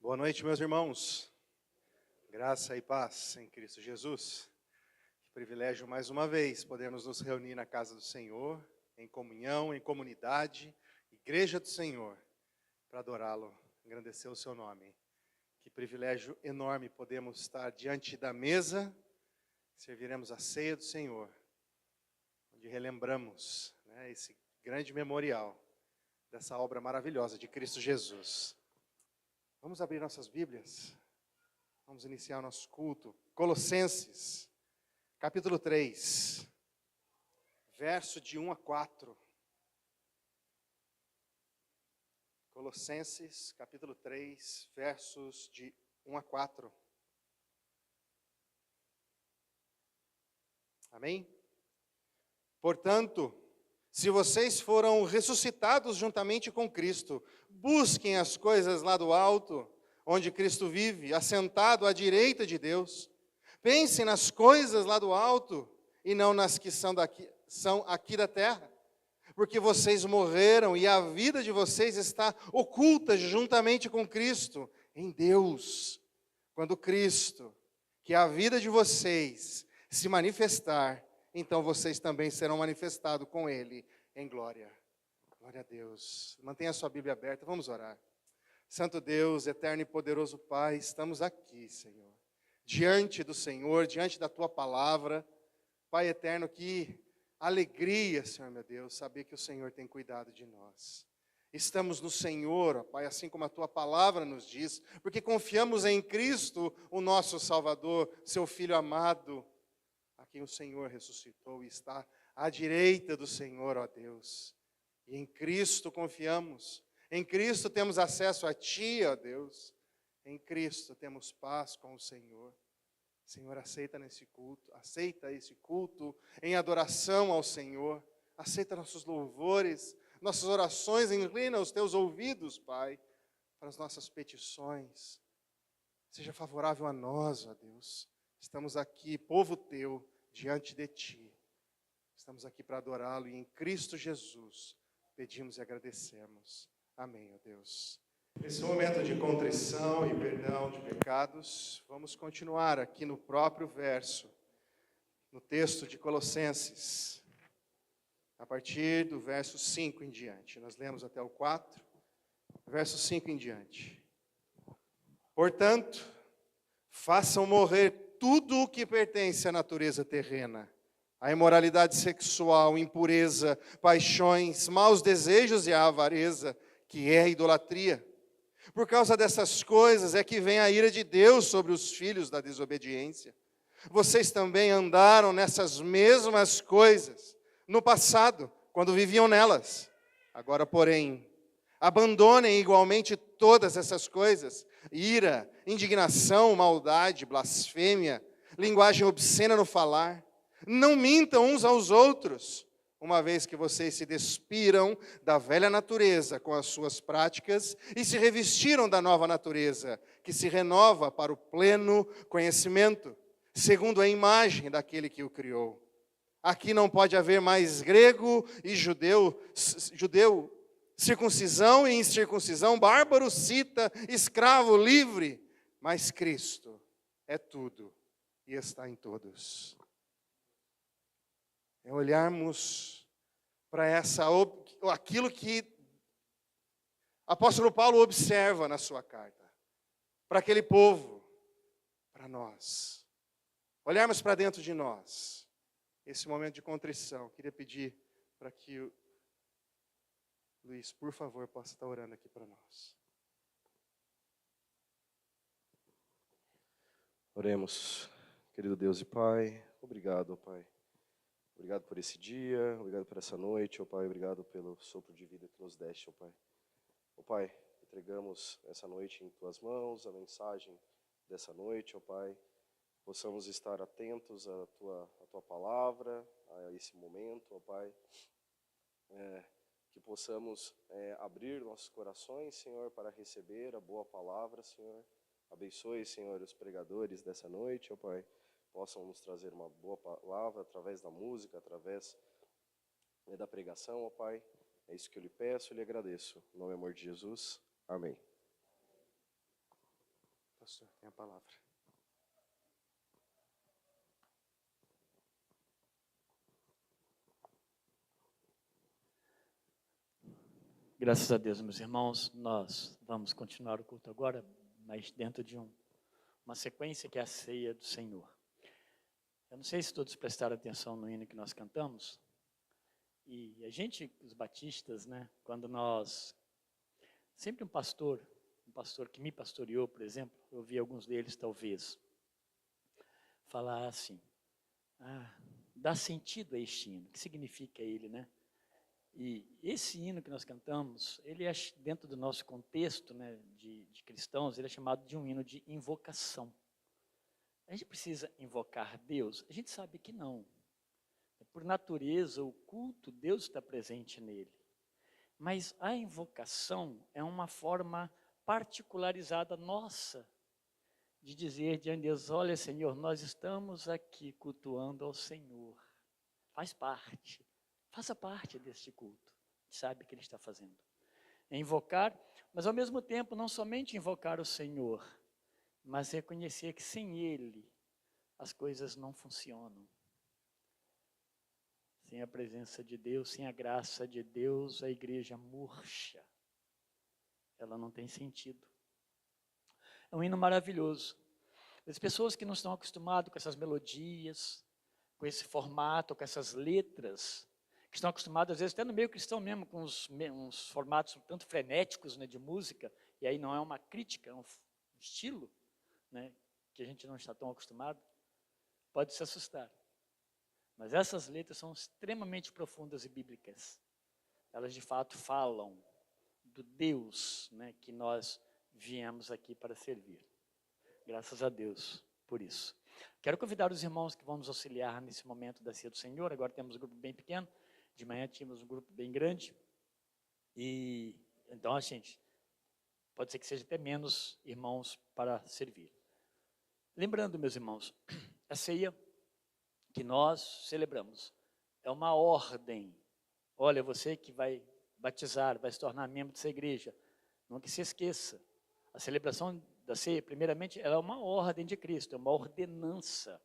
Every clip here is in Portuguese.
Boa noite, meus irmãos. Graça e paz em Cristo Jesus. Que privilégio mais uma vez podermos nos reunir na casa do Senhor, em comunhão, em comunidade, igreja do Senhor, para adorá-lo, engrandecer o seu nome. Que privilégio enorme podemos estar diante da mesa, serviremos a ceia do Senhor, onde relembramos, esse grande memorial dessa obra maravilhosa de Cristo Jesus. Vamos abrir nossas Bíblias, vamos iniciar o nosso culto. Colossenses, capítulo 3, verso de 1 a 4. Colossenses, capítulo 3, versos de 1 a 4. Amém? Portanto, se vocês foram ressuscitados juntamente com Cristo, busquem as coisas lá do alto, onde Cristo vive, assentado à direita de Deus. Pensem nas coisas lá do alto e não nas que são aqui da terra. Porque vocês morreram e a vida de vocês está oculta juntamente com Cristo em Deus. Quando Cristo, que é a vida de vocês, se manifestar, então vocês também serão manifestados com Ele em glória. Glória a Deus. Mantenha a sua Bíblia aberta, vamos orar. Santo Deus, eterno e poderoso Pai, estamos aqui, Senhor, diante do Senhor, diante da Tua palavra. Pai eterno, que alegria, Senhor meu Deus, saber que o Senhor tem cuidado de nós. Estamos no Senhor, ó Pai, assim como a Tua palavra nos diz, porque confiamos em Cristo, o nosso Salvador, Seu Filho amado, a quem o Senhor ressuscitou e está à direita do Senhor, ó Deus. E em Cristo confiamos, em Cristo temos acesso a Ti, ó Deus. Em Cristo temos paz com o Senhor. Senhor, aceita esse culto em adoração ao Senhor. Aceita nossos louvores, nossas orações, inclina os Teus ouvidos, Pai, para as nossas petições. Seja favorável a nós, ó Deus. Estamos aqui, povo Teu, diante de Ti. Estamos aqui para adorá-lo e em Cristo Jesus pedimos e agradecemos. Amém, ó Deus. Nesse momento de contrição e perdão de pecados, vamos continuar aqui no próprio verso, no texto de Colossenses, a partir do verso 5 em diante. Nós lemos até o 4, verso 5 em diante. Portanto, façam morrer tudo o que pertence à natureza terrena, a imoralidade sexual, impureza, paixões, maus desejos e a avareza, que é a idolatria. Por causa dessas coisas é que vem a ira de Deus sobre os filhos da desobediência. Vocês também andaram nessas mesmas coisas no passado, quando viviam nelas. Agora, porém, abandonem igualmente todas essas coisas: ira, indignação, maldade, blasfêmia, linguagem obscena no falar. Não mintam uns aos outros, uma vez que vocês se despiram da velha natureza com as suas práticas e se revestiram da nova natureza, que se renova para o pleno conhecimento, segundo a imagem daquele que o criou. Aqui não pode haver mais grego e judeu, circuncisão e incircuncisão, bárbaro, cita, escravo, livre, mas Cristo é tudo e está em todos. É olharmos para aquilo que o apóstolo Paulo observa na sua carta, para aquele povo, para nós. Olharmos para dentro de nós, esse momento de contrição. Queria pedir para que o Luiz, por favor, possa estar orando aqui para nós. Oremos. Querido Deus e Pai, obrigado, ó Pai. Obrigado por esse dia, obrigado por essa noite, ó Pai, obrigado pelo sopro de vida que nos deste, ó Pai. Ó Pai, entregamos essa noite em Tuas mãos, a mensagem dessa noite, ó Pai. Possamos estar atentos à Tua palavra, a esse momento, ó Pai. Que possamos abrir nossos corações, Senhor, para receber a boa palavra, Senhor. Abençoe, Senhor, os pregadores dessa noite, ó Pai. Possam nos trazer uma boa palavra através da música, através da pregação, ó Pai. É isso que eu lhe peço e lhe agradeço. Em nome e amor de Jesus. Amém. pastor, tem a palavra. Graças a Deus, meus irmãos, nós vamos continuar o culto agora, mas dentro de uma sequência que é a ceia do Senhor. Eu não sei se todos prestaram atenção no hino que nós cantamos, e a gente, os batistas, né, quando nós, sempre um pastor que me pastoreou, por exemplo, eu ouvi alguns deles talvez, falar assim, dá sentido a este hino, o que significa ele, né? E esse hino que nós cantamos, ele é, dentro do nosso contexto, né, de cristãos, ele é chamado de um hino de invocação. A gente precisa invocar Deus? A gente sabe que não. Por natureza, o culto, Deus está presente nele. Mas a invocação é uma forma particularizada nossa de dizer diante de Deus, olha Senhor, nós estamos aqui cultuando ao Senhor. Faz parte. Faça parte deste culto. A gente sabe o que ele está fazendo. É invocar, mas ao mesmo tempo não somente invocar o Senhor, mas reconhecer que sem Ele as coisas não funcionam. Sem a presença de Deus, sem a graça de Deus, a igreja murcha. Ela não tem sentido. É um hino maravilhoso. As pessoas que não estão acostumadas com essas melodias, com esse formato, com essas letras, que estão acostumados, às vezes, até no meio cristão mesmo, com uns formatos tanto frenéticos, né, de música, e aí não é uma crítica, é um estilo, né, que a gente não está tão acostumado, pode se assustar. Mas essas letras são extremamente profundas e bíblicas. Elas, de fato, falam do Deus, né, que nós viemos aqui para servir. Graças a Deus por isso. Quero convidar os irmãos que vão nos auxiliar nesse momento da ceia do Senhor. Agora temos um grupo bem pequeno. De manhã tínhamos um grupo bem grande, e então, gente, pode ser que seja até menos irmãos para servir. Lembrando, meus irmãos, a ceia que nós celebramos é uma ordem. Olha, você que vai batizar, vai se tornar membro dessa igreja, nunca se esqueça, a celebração da ceia, primeiramente, ela é uma ordem de Cristo, é uma ordenança.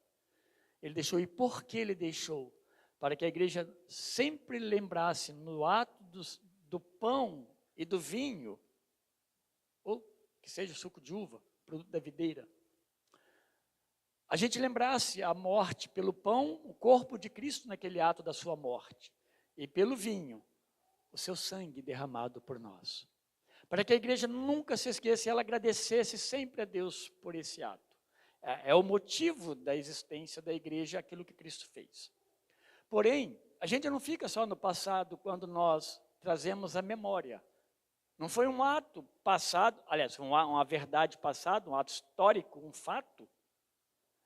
Ele deixou, e por que ele deixou? Para que a igreja sempre lembrasse no ato do pão e do vinho, ou que seja suco de uva, produto da videira, a gente lembrasse a morte pelo pão, o corpo de Cristo naquele ato da sua morte, e pelo vinho, o seu sangue derramado por nós. Para que a igreja nunca se esqueça e ela agradecesse sempre a Deus por esse ato. É o motivo da existência da igreja, aquilo que Cristo fez. Porém, a gente não fica só no passado quando nós trazemos a memória. Não foi um ato passado, aliás, foi uma verdade passada, um ato histórico, um fato,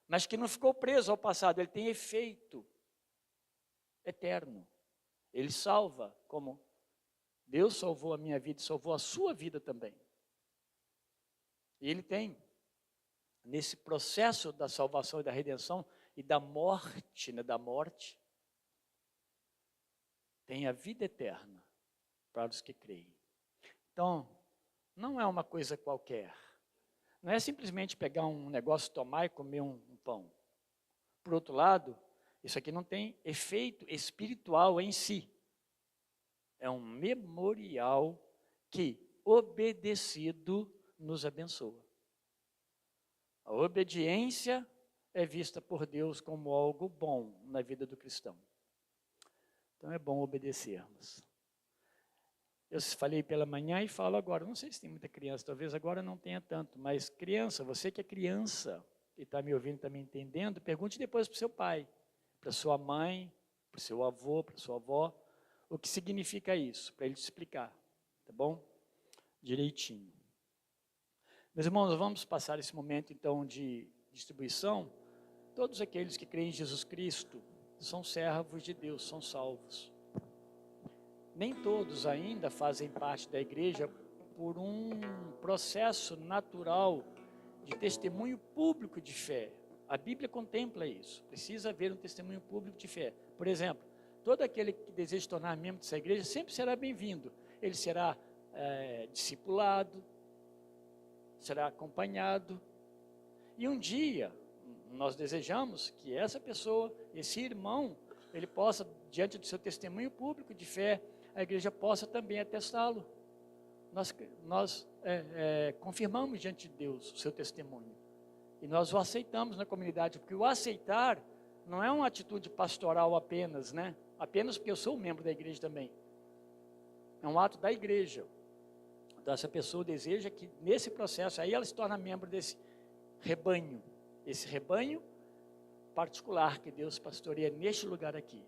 mas que não ficou preso ao passado, ele tem efeito eterno. Ele salva, como Deus salvou a minha vida e salvou a sua vida também. E ele tem, nesse processo da salvação e da redenção e da morte, né, tem a vida eterna para os que creem. Então, não é uma coisa qualquer. Não é simplesmente pegar um negócio, tomar e comer um pão. Por outro lado, isso aqui não tem efeito espiritual em si. É um memorial que, obedecido, nos abençoa. A obediência é vista por Deus como algo bom na vida do cristão. Então é bom obedecermos. Eu falei pela manhã e falo agora, não sei se tem muita criança, talvez agora não tenha tanto, mas criança, você que é criança e está me ouvindo, está me entendendo, pergunte depois para o seu pai, para sua mãe, para o seu avô, para sua avó, o que significa isso, para ele te explicar, tá bom? Direitinho. Meus irmãos, vamos passar esse momento então de distribuição. Todos aqueles que creem em Jesus Cristo são servos de Deus, são salvos. Nem todos ainda fazem parte da igreja por um processo natural de testemunho público de fé. A Bíblia contempla isso. Precisa haver um testemunho público de fé. Por exemplo, todo aquele que deseja se tornar membro dessa igreja sempre será bem-vindo. Ele será discipulado, será acompanhado, E um dia, nós desejamos que essa pessoa, esse irmão, ele possa, diante do seu testemunho público de fé, a igreja possa também atestá-lo. Nós confirmamos diante de Deus o seu testemunho. E nós o aceitamos na comunidade, porque o aceitar não é uma atitude pastoral apenas, né? Apenas porque eu sou um membro da igreja também. É um ato da igreja. Então, essa pessoa deseja que nesse processo, aí ela se torna membro desse rebanho. Esse rebanho particular que Deus pastoreia neste lugar aqui.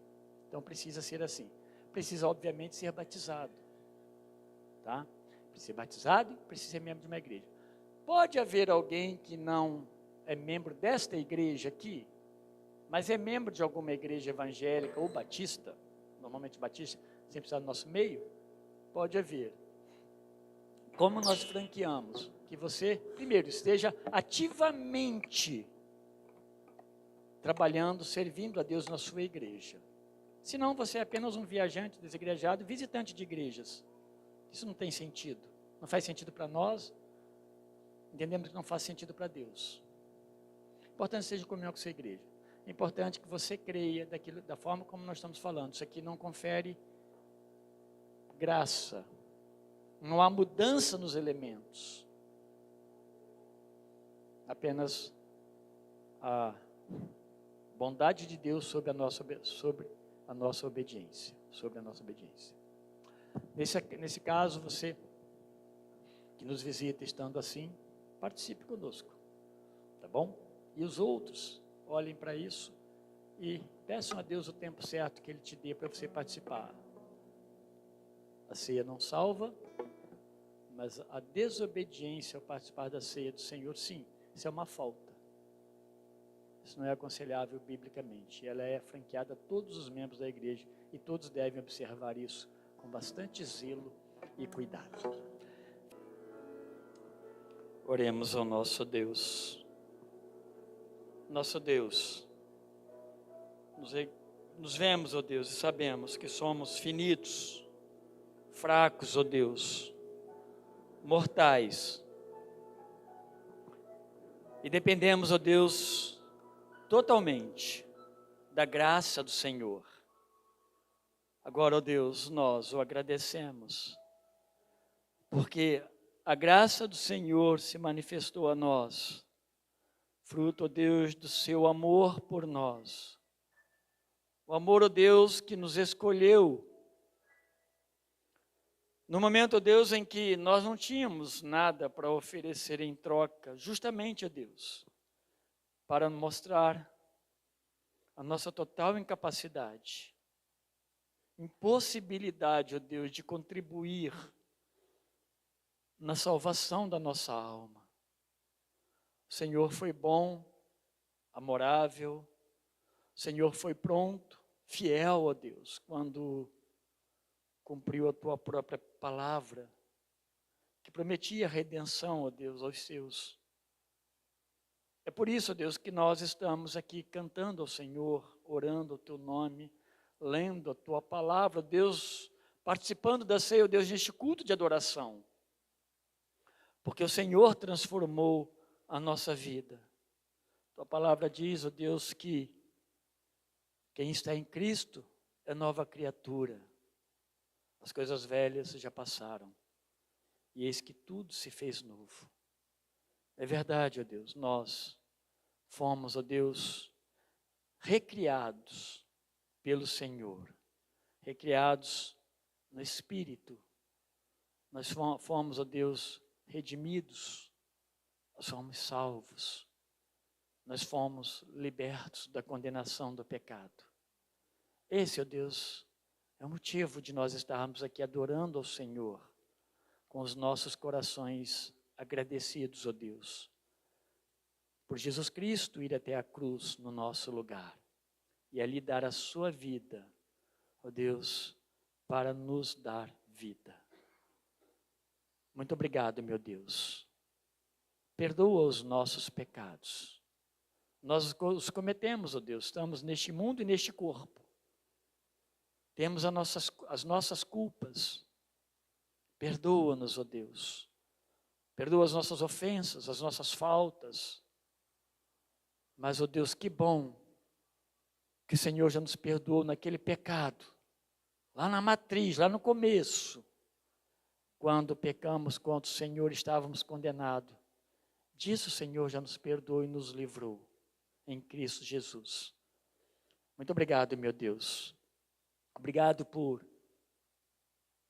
Então, precisa ser assim. Precisa, obviamente, ser batizado. Tá? Precisa ser batizado, precisa ser membro de uma igreja. Pode haver alguém que não é membro desta igreja aqui, mas é membro de alguma igreja evangélica ou batista, normalmente batista, sempre está no nosso meio, pode haver. Como nós franqueamos? Que você, primeiro, esteja ativamente trabalhando, servindo a Deus na sua igreja. Senão você é apenas um viajante desigrejado, visitante de igrejas. Isso não tem sentido. Não faz sentido para nós, entendemos que não faz sentido para Deus. É importante que seja comunhão com a sua igreja. É importante que você creia da forma como nós estamos falando. Isso aqui não confere graça. Não há mudança nos elementos. Apenas a bondade de Deus sobre a nossa obediência. Sobre a nossa obediência. Nesse caso, você que nos visita estando assim, participe conosco. Tá bom? E os outros, olhem para isso e peçam a Deus o tempo certo que Ele te dê para você participar. A ceia não salva, mas a desobediência ao participar da ceia do Senhor, sim, isso é uma falta. Isso não é aconselhável biblicamente. Ela é franqueada a todos os membros da igreja e todos devem observar isso com bastante zelo e cuidado. Oremos ao nosso Deus. Nosso Deus, nos vemos, ó Deus, e sabemos que somos finitos, fracos, ó Deus, mortais. E dependemos, ó Deus, totalmente da graça do Senhor. Agora, ó Deus, nós o agradecemos, porque a graça do Senhor se manifestou a nós, fruto, ó Deus, do seu amor por nós. O amor, ó Deus, que nos escolheu. No momento, ó Deus, em que nós não tínhamos nada para oferecer em troca, justamente, ó Deus, para mostrar a nossa total incapacidade, impossibilidade, ó Deus, de contribuir na salvação da nossa alma. O Senhor foi bom, amorável, o Senhor foi pronto, fiel, ó Deus, quando cumpriu a tua própria palavra, que prometia redenção, ó Deus, aos seus. É por isso, ó Deus, que nós estamos aqui cantando ao Senhor, orando o teu nome, lendo a tua palavra, ó Deus, participando da ceia, ó Deus, neste culto de adoração. Porque o Senhor transformou a nossa vida. Tua palavra diz, ó Deus, que quem está em Cristo é nova criatura. As coisas velhas já passaram. E eis que tudo se fez novo. É verdade, ó Deus, nós fomos, ó Deus, recriados pelo Senhor. Recriados no Espírito. Nós fomos, ó Deus, redimidos. Nós fomos salvos. Nós fomos libertos da condenação do pecado. Esse, ó Deus, é o motivo de nós estarmos aqui adorando ao Senhor, com os nossos corações agradecidos, ó Deus, por Jesus Cristo ir até a cruz no nosso lugar e ali dar a sua vida, ó Deus, para nos dar vida. Muito obrigado, meu Deus. Perdoa os nossos pecados. Nós os cometemos, ó Deus, estamos neste mundo e neste corpo. Temos as nossas culpas. Perdoa-nos, ó Deus. Perdoa as nossas ofensas, as nossas faltas. Mas, ó Deus, que bom que o Senhor já nos perdoou naquele pecado, lá na matriz, lá no começo, quando pecamos contra o Senhor, estávamos condenados. Disso o Senhor já nos perdoou e nos livrou em Cristo Jesus. Muito obrigado, meu Deus. Obrigado por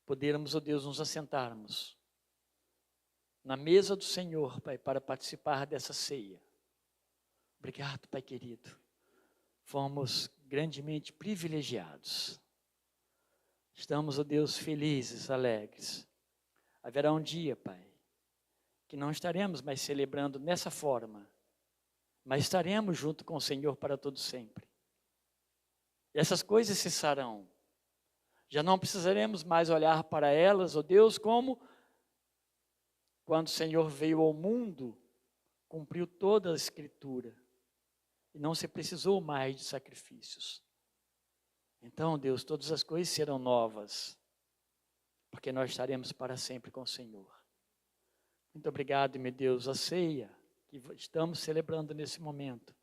podermos, ó Deus, nos assentarmos na mesa do Senhor, Pai, para participar dessa ceia. Obrigado, Pai querido. Fomos grandemente privilegiados. Estamos, ó Deus, felizes, alegres. Haverá um dia, Pai, que não estaremos mais celebrando nessa forma, mas estaremos junto com o Senhor para todo sempre. E essas coisas cessarão. Já não precisaremos mais olhar para elas, ó Deus, como quando o Senhor veio ao mundo, cumpriu toda a Escritura e não se precisou mais de sacrifícios. Então, Deus, todas as coisas serão novas, porque nós estaremos para sempre com o Senhor. Muito obrigado, meu Deus, a ceia que estamos celebrando nesse momento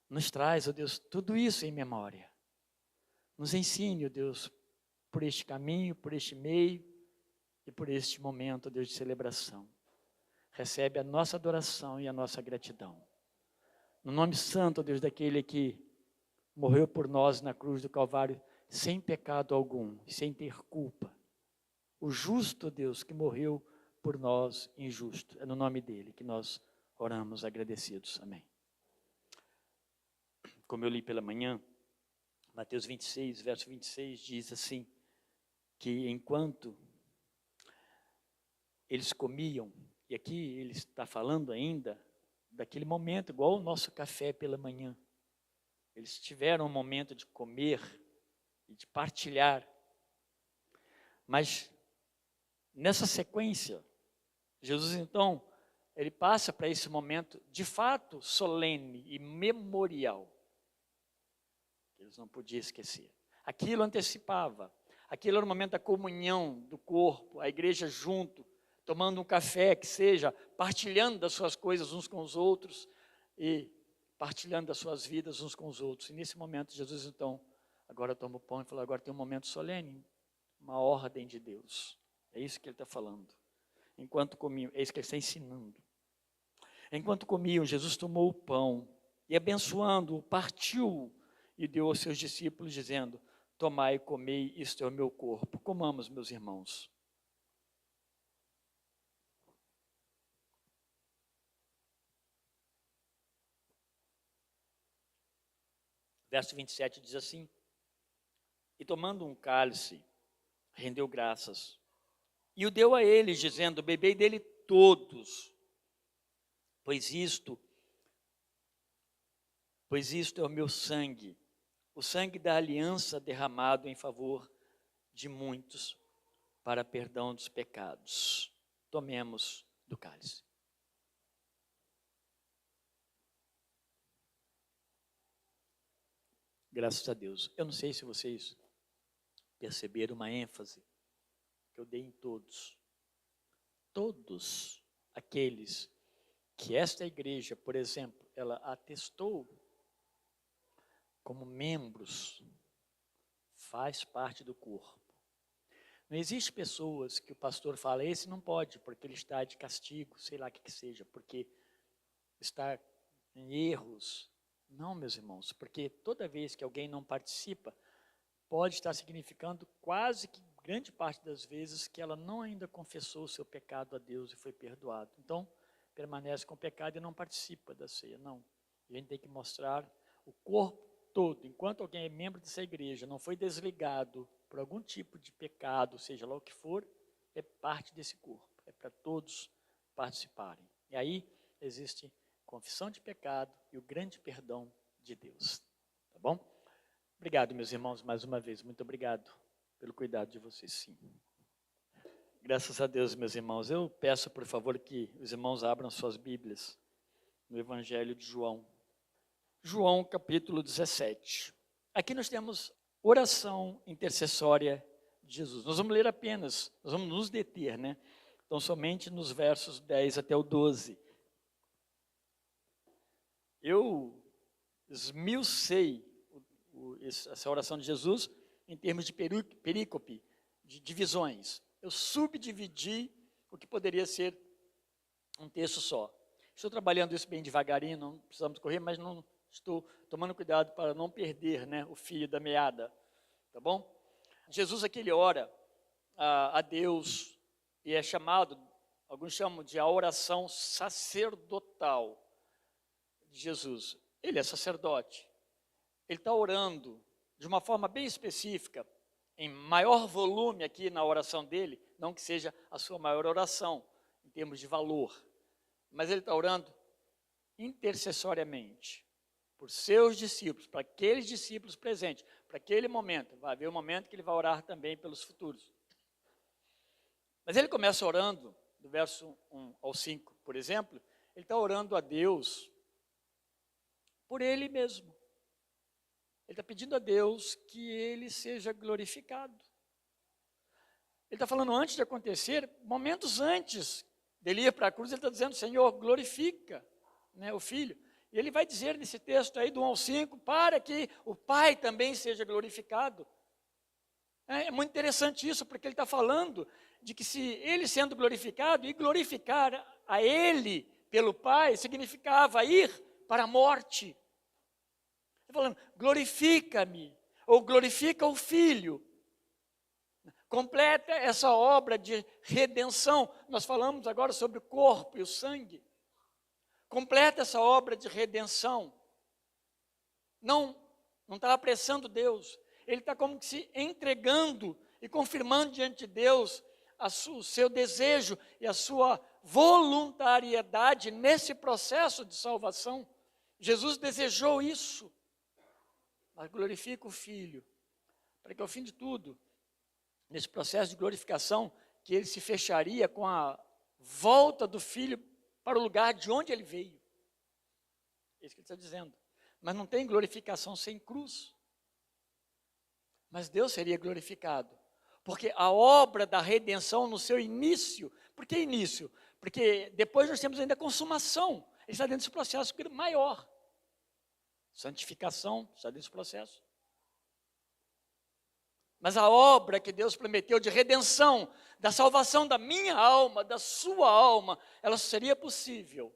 nos traz, ó Deus, tudo isso em memória. Nos ensine, ó Deus, por este caminho, por este meio e por este momento, ó Deus, de celebração. Recebe a nossa adoração e a nossa gratidão. No nome santo, ó Deus, daquele que morreu por nós na cruz do Calvário, sem pecado algum, sem ter culpa. O justo Deus que morreu por nós, injusto. É no nome dele que nós oramos agradecidos. Amém. Como eu li pela manhã, Mateus 26, verso 26, diz assim, que enquanto eles comiam, e aqui ele está falando ainda daquele momento, igual o nosso café pela manhã. Eles tiveram um momento de comer e de partilhar. Mas, nessa sequência, Jesus, então, ele passa para esse momento, de fato, solene e memorial. Eles não podiam esquecer. Aquilo antecipava. Aquilo era o momento da comunhão do corpo, a igreja junto, tomando um café, que seja, partilhando das suas coisas uns com os outros e partilhando das suas vidas uns com os outros. E nesse momento, Jesus, então, agora toma o pão e fala, agora tem um momento solene, uma ordem de Deus. É isso que ele está falando. Enquanto comiam, é isso que ele está ensinando. Enquanto comiam, Jesus tomou o pão e, abençoando-o, partiu e deu aos seus discípulos, dizendo, tomai e comei, isto é o meu corpo. Comamos, meus irmãos. Verso 27 diz assim, e tomando um cálice, rendeu graças, e o deu a eles, dizendo, bebei dele todos, pois isto é o meu sangue, o sangue da aliança derramado em favor de muitos, para perdão dos pecados. Tomemos do cálice. Graças a Deus. Eu não sei se vocês perceberam uma ênfase que eu dei em todos. Todos aqueles que esta igreja, por exemplo, ela atestou como membros, faz parte do corpo. Não existe pessoas que o pastor fala, esse não pode, porque ele está de castigo, sei lá o que seja, porque está em erros. Não, meus irmãos, porque toda vez que alguém não participa, pode estar significando quase que grande parte das vezes que ela não ainda confessou o seu pecado a Deus e foi perdoado. Então, permanece com o pecado e não participa da ceia, não. A gente tem que mostrar o corpo todo, enquanto alguém é membro dessa igreja, não foi desligado por algum tipo de pecado, seja lá o que for, é parte desse corpo, é para todos participarem. E aí existe confissão de pecado e o grande perdão de Deus. Tá bom? Obrigado, meus irmãos, mais uma vez. Muito obrigado pelo cuidado de vocês, sim. Graças a Deus, meus irmãos. Eu peço, por favor, que os irmãos abram suas Bíblias no Evangelho de João. João, capítulo 17. Aqui nós temos oração intercessória de Jesus. Nós vamos ler apenas, nós vamos nos deter, né? Então, somente nos versos 10 até o 12. Eu esmiucei essa oração de Jesus em termos de perícope, de divisões. Eu subdividi o que poderia ser um texto só. Estou trabalhando isso bem devagarinho, não precisamos correr, mas não estou tomando cuidado para não perder, né, o fio da meada, tá bom? Jesus aqui ele ora a Deus e é chamado, alguns chamam de a oração sacerdotal de Jesus. Ele é sacerdote. Ele está orando de uma forma bem específica, em maior volume aqui na oração dele, não que seja a sua maior oração, em termos de valor, mas ele está orando intercessoriamente por seus discípulos, para aqueles discípulos presentes, para aquele momento. Vai haver um momento que ele vai orar também pelos futuros. Mas ele começa orando, do verso 1 ao 5, por exemplo, ele está orando a Deus por ele mesmo. Ele está pedindo a Deus que ele seja glorificado. Ele está falando antes de acontecer, momentos antes dele ir para a cruz, ele está dizendo, Senhor, glorifica, né, o Filho. E ele vai dizer nesse texto aí do 1 ao 5, para que o Pai também seja glorificado. É muito interessante isso, porque ele está falando de que se ele sendo glorificado, e glorificar a ele pelo Pai, significava ir para a morte. Ele está falando, glorifica-me, ou glorifica o Filho. Completa essa obra de redenção. Nós falamos agora sobre o corpo e o sangue. Completa essa obra de redenção. Não está apressando Deus. Ele está como que se entregando e confirmando diante de Deus o seu desejo e a sua voluntariedade nesse processo de salvação. Jesus desejou isso, mas glorifica o Filho, para que ao fim de tudo, nesse processo de glorificação, que ele se fecharia com a volta do Filho para o lugar de onde ele veio. É isso que ele está dizendo. Mas não tem glorificação sem cruz. Mas Deus seria glorificado. Porque a obra da redenção no seu início, por que início? Porque depois nós temos ainda a consumação. Ele está dentro desse processo maior. Santificação está dentro desse processo. Mas a obra que Deus prometeu de redenção, da salvação da minha alma, da sua alma, ela seria possível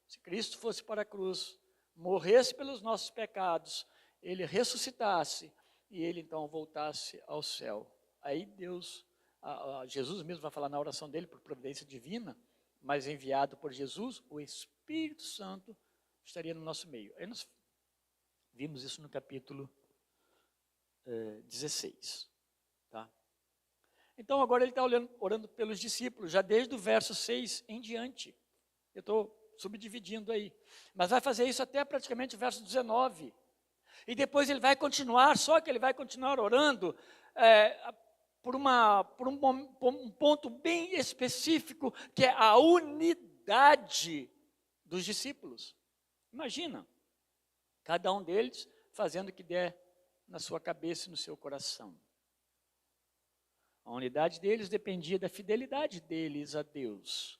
se Cristo fosse para a cruz, morresse pelos nossos pecados, ele ressuscitasse e ele então voltasse ao céu. Aí Deus, Jesus mesmo vai falar na oração dele, por providência divina, mas enviado por Jesus, o Espírito Santo estaria no nosso meio. Aí nós vimos isso no capítulo 16. Tá? Então agora ele está orando pelos discípulos, já desde o verso 6 em diante. Eu estou subdividindo aí. Mas vai fazer isso até praticamente o verso 19. E depois ele vai continuar, só que ele vai continuar orando por um ponto bem específico, que é a unidade dos discípulos. Imagina, cada um deles fazendo o que der na sua cabeça e no seu coração. A unidade deles dependia da fidelidade deles a Deus.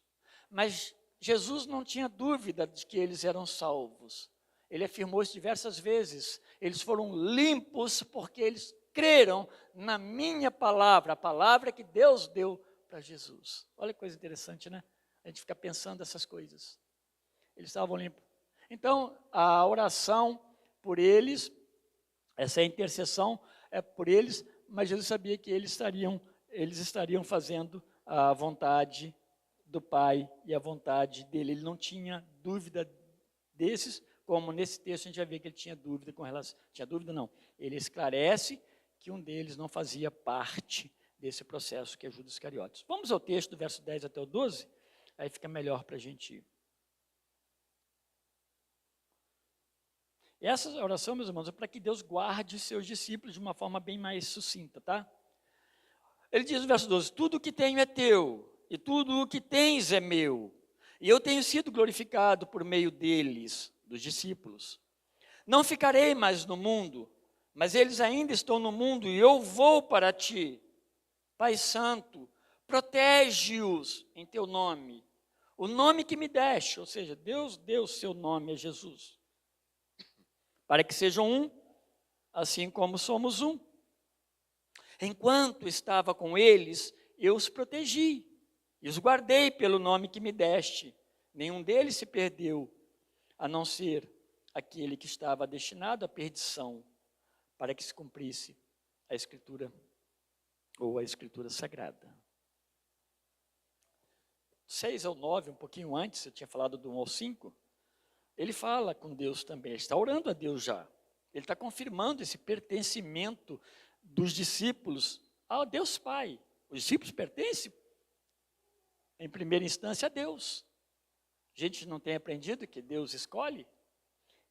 Mas Jesus não tinha dúvida de que eles eram salvos. Ele afirmou isso diversas vezes. Eles foram limpos porque eles creram na minha palavra, a palavra que Deus deu para Jesus. Olha que coisa interessante, né? A gente fica pensando essas coisas. Eles estavam limpos. Então, a oração por eles, essa intercessão é por eles, mas Jesus sabia que eles estariam fazendo a vontade do Pai e a vontade dele. Ele não tinha dúvida desses, como nesse texto a gente vai ver que ele tinha dúvida com relação... Tinha dúvida não, ele esclarece que um deles não fazia parte desse processo, que é Judas Iscariotes. Vamos ao texto do verso 10 até o 12, aí fica melhor para a gente ir. E essa oração, meus irmãos, é para que Deus guarde seus discípulos de uma forma bem mais sucinta, tá? Ele diz no verso 12, tudo o que tenho é teu, e tudo o que tens é meu, e eu tenho sido glorificado por meio deles, dos discípulos. Não ficarei mais no mundo, mas eles ainda estão no mundo, e eu vou para ti. Pai Santo, protege-os em teu nome, o nome que me deste, ou seja, Deus deu o seu nome a Jesus, para que sejam um, assim como somos um. Enquanto estava com eles, eu os protegi e os guardei pelo nome que me deste. Nenhum deles se perdeu, a não ser aquele que estava destinado à perdição, para que se cumprisse a Escritura, ou a Escritura Sagrada. 6 ao 9, um pouquinho antes, eu tinha falado do 1 ao 5, ele fala com Deus também, ele está orando a Deus já. Ele está confirmando esse pertencimento dos discípulos ao Deus Pai. Os discípulos pertencem, em primeira instância, a Deus. A gente não tem aprendido que Deus escolhe?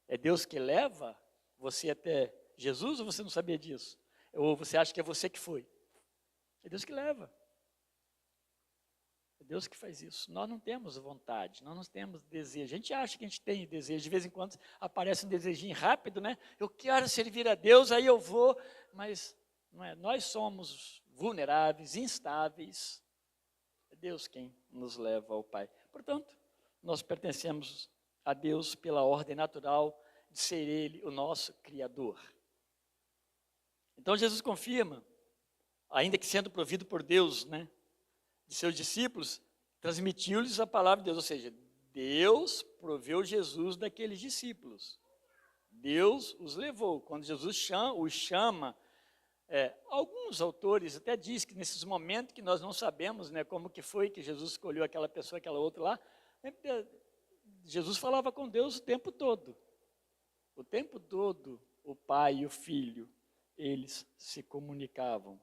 É Deus que leva você até Jesus, ou você não sabia disso? Ou você acha que é você que foi? É Deus que leva. É Deus que faz isso. Nós não temos vontade, nós não temos desejo. A gente acha que a gente tem desejo. De vez em quando aparece um desejinho rápido, né? Eu quero servir a Deus, aí eu vou. Mas não é. Nós somos vulneráveis, instáveis. É Deus quem nos leva ao Pai. Portanto, nós pertencemos a Deus pela ordem natural de ser Ele o nosso Criador. Então Jesus confirma, ainda que sendo provido por Deus, né, de seus discípulos, transmitiu-lhes a palavra de Deus, ou seja, Deus proveu Jesus daqueles discípulos. Deus os levou. Quando Jesus os chama, alguns autores até dizem que nesses momentos que nós não sabemos, né, como que foi que Jesus escolheu aquela pessoa, aquela outra lá, Jesus falava com Deus o tempo todo. O tempo todo, o Pai e o Filho, eles se comunicavam.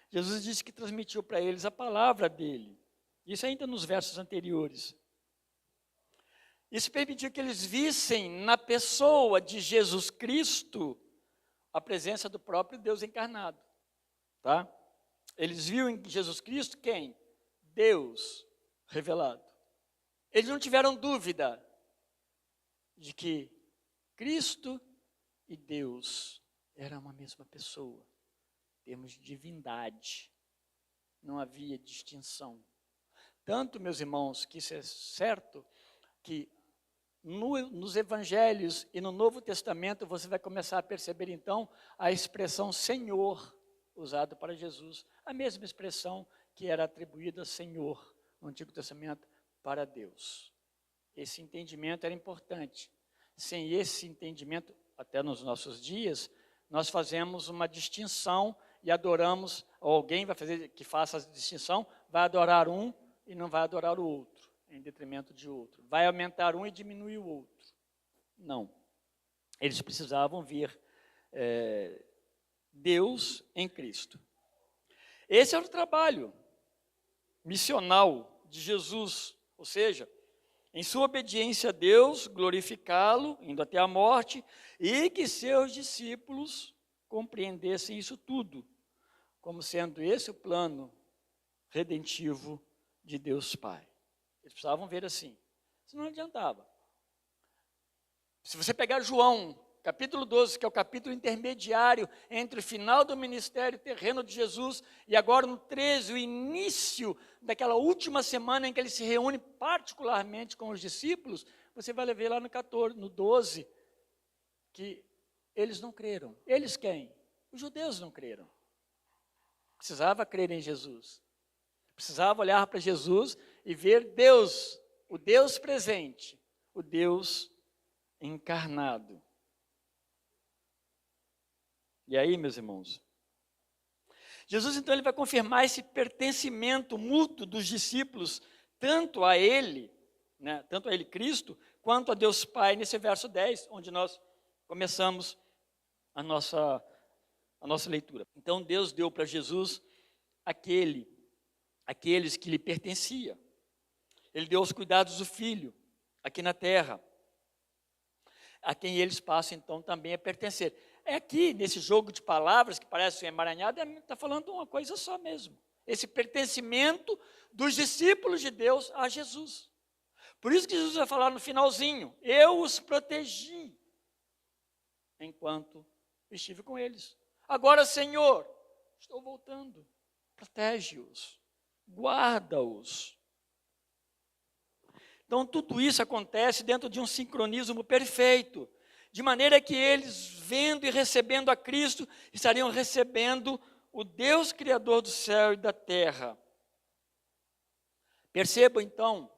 Jesus disse que transmitiu para eles a palavra dele. Isso ainda nos versos anteriores. Isso permitiu que eles vissem na pessoa de Jesus Cristo a presença do próprio Deus encarnado. Tá? Eles viram em Jesus Cristo quem? Deus revelado. Eles não tiveram dúvida de que Cristo e Deus eram uma mesma pessoa. Em termos de divindade, não havia distinção. Tanto, meus irmãos, que isso é certo, que nos evangelhos e no Novo Testamento você vai começar a perceber então a expressão Senhor usada para Jesus, a mesma expressão que era atribuída a Senhor no Antigo Testamento para Deus. Esse entendimento era importante. Sem esse entendimento, até nos nossos dias, nós fazemos uma distinção e adoramos, ou alguém vai fazer que faça a distinção, vai adorar um e não vai adorar o outro, em detrimento de outro. Vai aumentar um e diminuir o outro. Não. Eles precisavam ver Deus em Cristo. Esse era o trabalho missional de Jesus, ou seja, em sua obediência a Deus, glorificá-lo, indo até a morte, e que seus discípulos compreendessem isso tudo, como sendo esse o plano redentivo de Deus Pai. Eles precisavam ver assim, senão não adiantava. Se você pegar João, capítulo 12, que é o capítulo intermediário entre o final do ministério terreno de Jesus e agora no 13, o início daquela última semana em que ele se reúne particularmente com os discípulos, você vai ver lá no 14, no 12, que eles não creram. Eles quem? Os judeus não creram. Precisava crer em Jesus. Precisava olhar para Jesus e ver Deus, o Deus presente, o Deus encarnado. E aí, meus irmãos, Jesus então ele vai confirmar esse pertencimento mútuo dos discípulos, tanto a ele, né, tanto a ele Cristo, quanto a Deus Pai, nesse verso 10, onde nós começamos a nossa leitura. Então Deus deu para Jesus aqueles que lhe pertenciam. Ele deu os cuidados do Filho, aqui na terra, a quem eles passam então também a pertencer. É aqui, nesse jogo de palavras, que parece um emaranhado, está falando uma coisa só mesmo. Esse pertencimento dos discípulos de Deus a Jesus. Por isso que Jesus vai falar no finalzinho, eu os protegi, enquanto estive com eles. Agora, Senhor, estou voltando, protege-os, guarda-os. Então, tudo isso acontece dentro de um sincronismo perfeito. de maneira que eles, vendo e recebendo a Cristo, estariam recebendo o Deus Criador do céu e da terra. Percebam, então,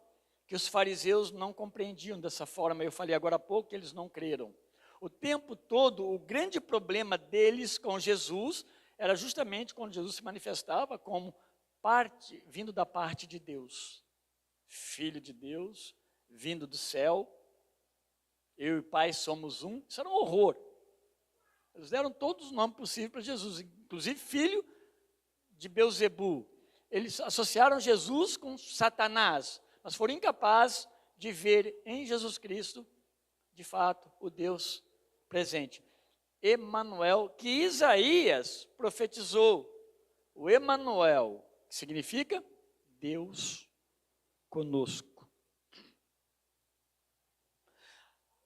que os fariseus não compreendiam dessa forma. Eu falei agora há pouco que eles não creram. O tempo todo, o grande problema deles com Jesus era justamente quando Jesus se manifestava como vindo da parte de Deus. Filho de Deus, vindo do céu. Eu e o Pai somos um. Isso era um horror. Eles deram todos os nomes possíveis para Jesus, inclusive filho de Belzebu. Eles associaram Jesus com Satanás, mas foram incapazes de ver em Jesus Cristo, de fato, o Deus presente. Emanuel, que Isaías profetizou. O Emanuel, que significa Deus conosco.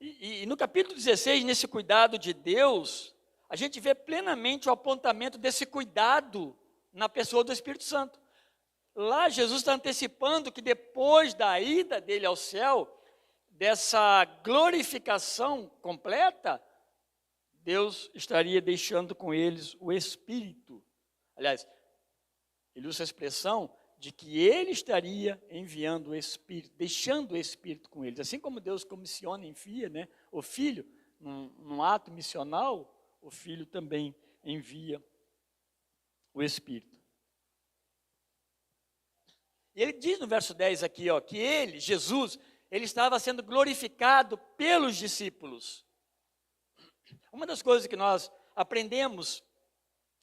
E no capítulo 16, nesse cuidado de Deus, a gente vê plenamente o apontamento desse cuidado na pessoa do Espírito Santo. Lá Jesus está antecipando que depois da ida dele ao céu, dessa glorificação completa, Deus estaria deixando com eles o Espírito. Aliás, ele usa a expressão de que ele estaria enviando o Espírito, deixando o Espírito com eles. Assim como Deus comissiona e envia, né, o Filho, num ato missional, o Filho também envia o Espírito. E ele diz no verso 10 aqui, ó, que ele, Jesus, ele estava sendo glorificado pelos discípulos. Uma das coisas que nós aprendemos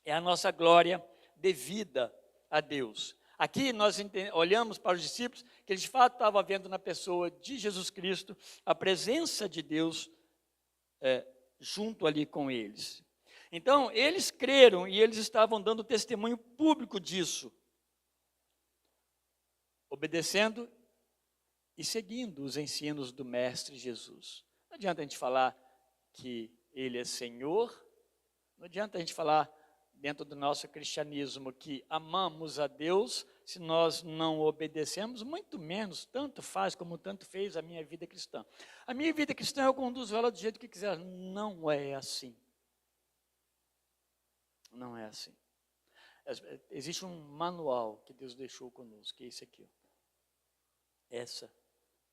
é a nossa glória devida a Deus. Aqui nós olhamos para os discípulos, que eles de fato estavam vendo na pessoa de Jesus Cristo a presença de Deus junto ali com eles. Então, eles creram e eles estavam dando testemunho público disso, obedecendo e seguindo os ensinos do Mestre Jesus. Não adianta a gente falar que Ele é Senhor, não adianta a gente falar dentro do nosso cristianismo que amamos a Deus, se nós não obedecemos, muito menos, tanto faz como tanto fez a minha vida cristã. A minha vida cristã eu conduzo ela do jeito que quiser. Não é assim. Não é assim. Existe um manual que Deus deixou conosco, que é esse aqui. Essa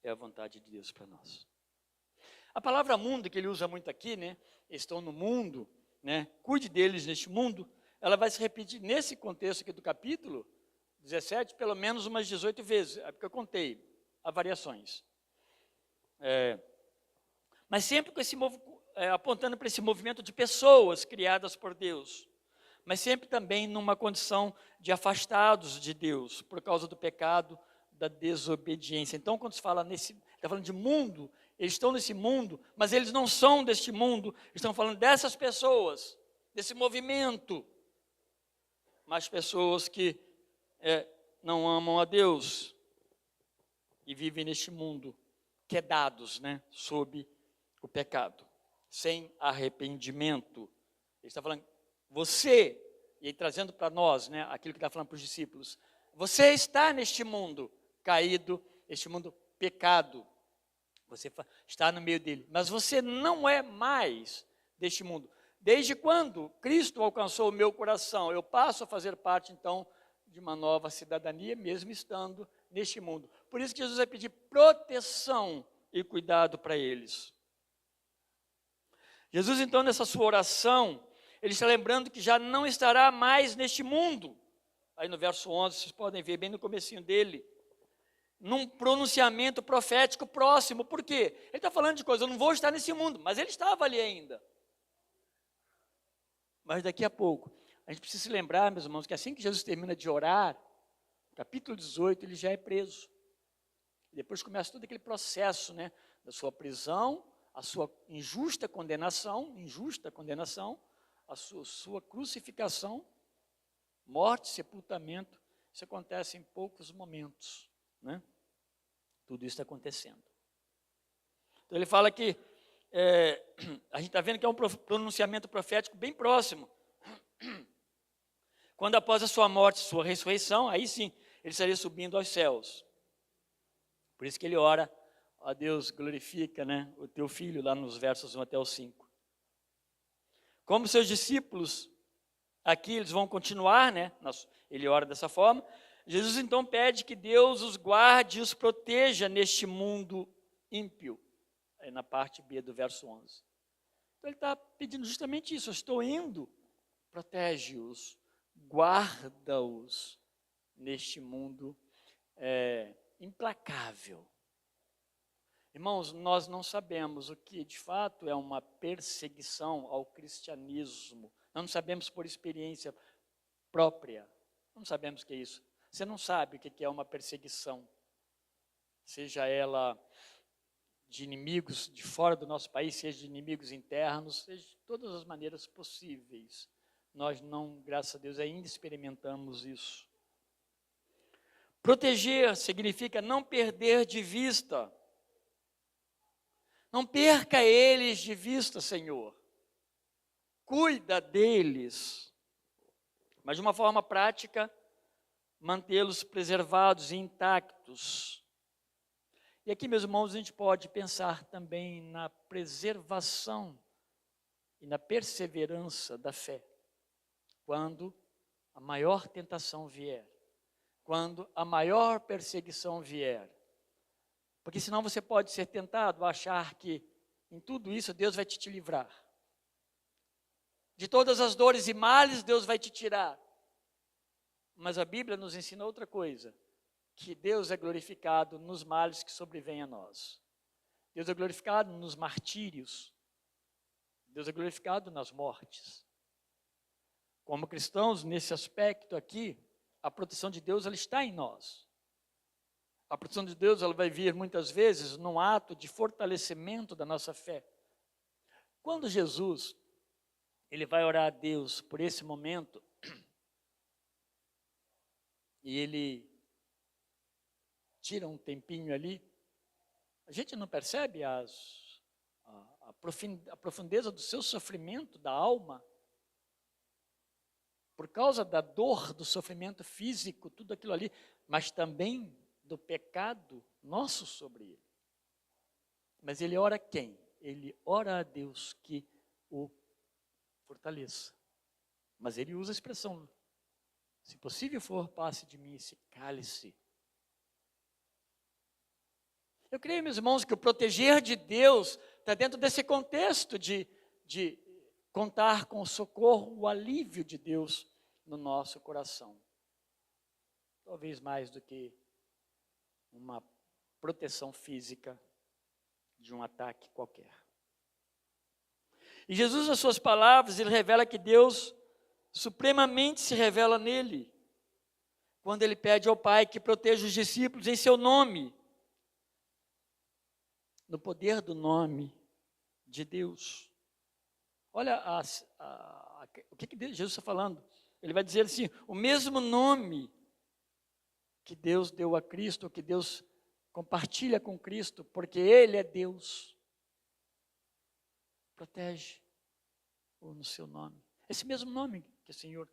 é a vontade de Deus para nós. A palavra mundo, que ele usa muito aqui, né? Estão no mundo, né? Cuide deles neste mundo. Ela vai se repetir nesse contexto aqui do capítulo 17, pelo menos umas 18 vezes. É porque eu contei, há variações. Mas sempre com esse apontando para esse movimento de pessoas criadas por Deus. Mas sempre também numa condição de afastados de Deus, por causa do pecado, da desobediência. Então, quando se fala está falando de mundo, eles estão nesse mundo, mas eles não são deste mundo, estão falando dessas pessoas, desse movimento, mas pessoas que não amam a Deus e vivem neste mundo, quedados, né, sob o pecado, sem arrependimento. Ele está falando, você, e aí trazendo para nós, né, aquilo que está falando para os discípulos, você está neste mundo caído, este mundo pecado, você está no meio dele, mas você não é mais deste mundo. Desde quando Cristo alcançou o meu coração, eu passo a fazer parte, então, de uma nova cidadania, mesmo estando neste mundo. Por isso que Jesus vai pedir proteção e cuidado para eles. Jesus, então, nessa sua oração, ele está lembrando que já não estará mais neste mundo. Aí no verso 11, vocês podem ver bem no comecinho dele, num pronunciamento profético próximo. Por quê? Ele está falando de coisa, eu não vou estar nesse mundo, mas ele estava ali ainda. Mas daqui a pouco, a gente precisa se lembrar, meus irmãos, que assim que Jesus termina de orar, capítulo 18, ele já é preso. Depois começa todo aquele processo, né, da sua prisão, a sua injusta condenação, a sua crucificação, morte, sepultamento. Isso acontece em poucos momentos, né? Tudo isso está acontecendo. Então ele fala que a gente está vendo que é um pronunciamento profético bem próximo. Quando após a sua morte, sua ressurreição, aí sim, ele estaria subindo aos céus. Por isso que ele ora, a Deus glorifica, né, o teu filho, lá nos versos 1 até o 5. Como seus discípulos, aqui eles vão continuar, né, ele ora dessa forma. Jesus então pede que Deus os guarde e os proteja neste mundo ímpio, aí na parte B do verso 11. Então ele está pedindo justamente isso: eu estou indo, protege-os, guarda-os neste mundo implacável. Irmãos, nós não sabemos o que de fato é uma perseguição ao cristianismo. Nós não sabemos por experiência própria. Não sabemos o que é isso. Você não sabe o que é uma perseguição, seja ela de inimigos de fora do nosso país, seja de inimigos internos, seja de todas as maneiras possíveis. Nós não, graças a Deus, ainda experimentamos isso. Proteger significa não perder de vista. Não perca eles de vista, Senhor. Cuida deles. Mas de uma forma prática, mantê-los preservados e intactos. E aqui, meus irmãos, a gente pode pensar também na preservação e na perseverança da fé, quando a maior tentação vier, quando a maior perseguição vier. Porque senão você pode ser tentado a achar que em tudo isso Deus vai te livrar. De todas as dores e males Deus vai te tirar. Mas a Bíblia nos ensina outra coisa, que Deus é glorificado nos males que sobrevêm a nós. Deus é glorificado nos martírios. Deus é glorificado nas mortes. Como cristãos, nesse aspecto aqui, a proteção de Deus ela está em nós. A proteção de Deus ela vai vir muitas vezes num ato de fortalecimento da nossa fé. Quando Jesus ele vai orar a Deus por esse momento, e ele tira um tempinho ali, a gente não percebe a profundeza do seu sofrimento, da alma, por causa da dor, do sofrimento físico, tudo aquilo ali, mas também do pecado nosso sobre ele. Mas ele ora quem? Ele ora a Deus que o fortaleça. Mas ele usa a expressão, se possível for, passe de mim esse cálice. Eu creio, meus irmãos, que o proteger de Deus está dentro desse contexto de contar com o socorro, o alívio de Deus no nosso coração. Talvez mais do que uma proteção física de um ataque qualquer. E Jesus, nas suas palavras, ele revela que Deus supremamente se revela nele, quando ele pede ao Pai que proteja os discípulos em seu nome, no poder do nome de Deus. Olha o que Jesus está falando. Ele vai dizer assim, o mesmo nome que Deus deu a Cristo, que Deus compartilha com Cristo, porque Ele é Deus. Protege-o no seu nome. Esse mesmo nome que o Senhor